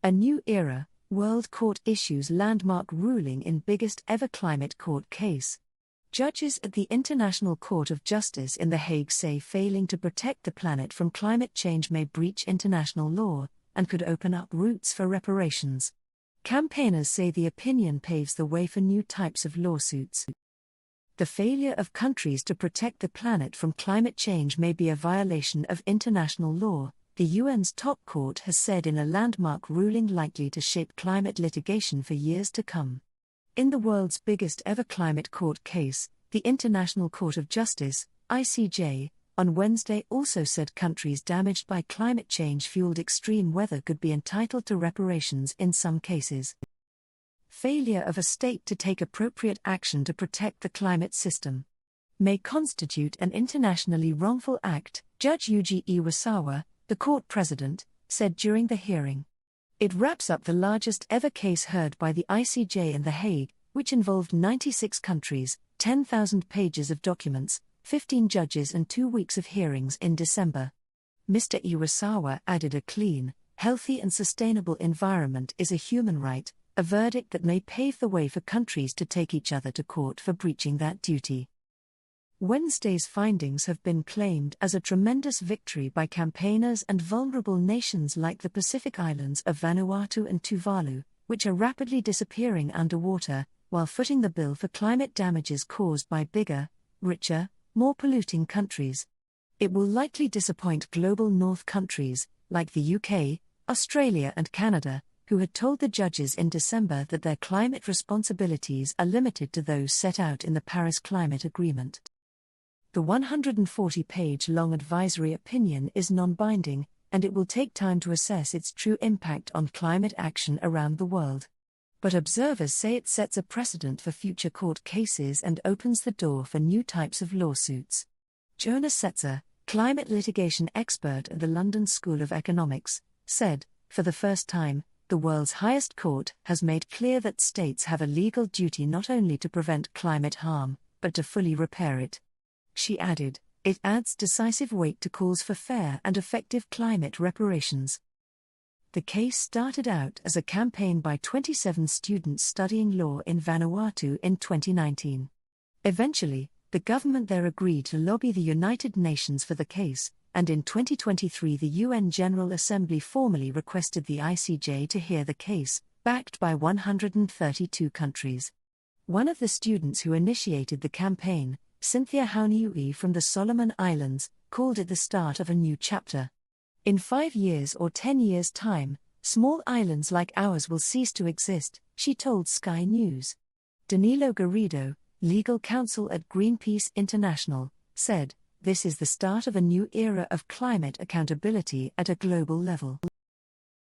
A new era, World Court issues landmark ruling in biggest ever climate court case. Judges at the International Court of Justice in The Hague say failing to protect the planet from climate change may breach international law, and could open up routes for reparations. Campaigners say the opinion paves the way for new types of lawsuits. The failure of countries to protect the planet from climate change may be a violation of international law, the UN's top court has said in a landmark ruling likely to shape climate litigation for years to come. In the world's biggest ever climate court case, the International Court of Justice, ICJ, on Wednesday also said countries damaged by climate change-fueled extreme weather could be entitled to reparations in some cases. Failure of a state to take appropriate action to protect the climate system may constitute an internationally wrongful act, Judge Yuji Iwasawa, the court president, said during the hearing. It wraps up the largest ever case heard by the ICJ in The Hague, which involved 96 countries, 10,000 pages of documents, 15 judges and 2 weeks of hearings in December. Mr. Iwasawa added a clean, healthy and sustainable environment is a human right, a verdict that may pave the way for countries to take each other to court for breaching that duty. Wednesday's findings have been claimed as a tremendous victory by campaigners and vulnerable nations like the Pacific Islands of Vanuatu and Tuvalu, which are rapidly disappearing underwater, while footing the bill for climate damages caused by bigger, richer, more polluting countries. It will likely disappoint global North countries, like the UK, Australia and Canada, who had told the judges in December that their climate responsibilities are limited to those set out in the Paris Climate Agreement. The 140-page-long advisory opinion is non-binding, and it will take time to assess its true impact on climate action around the world. But observers say it sets a precedent for future court cases and opens the door for new types of lawsuits. Jonas Setzer, climate litigation expert at the London School of Economics, said, "For the first time, the world's highest court has made clear that states have a legal duty not only to prevent climate harm, but to fully repair it." She added, "It adds decisive weight to calls for fair and effective climate reparations." The case started out as a campaign by 27 students studying law in Vanuatu in 2019. Eventually, the government there agreed to lobby the United Nations for the case, and in 2023 the UN General Assembly formally requested the ICJ to hear the case, backed by 132 countries. One of the students who initiated the campaign, Cynthia Hauniui from the Solomon Islands, called it the start of a new chapter. "In 5 years or 10 years' time, small islands like ours will cease to exist," she told Sky News. Danilo Garrido, legal counsel at Greenpeace International, said, "This is the start of a new era of climate accountability at a global level."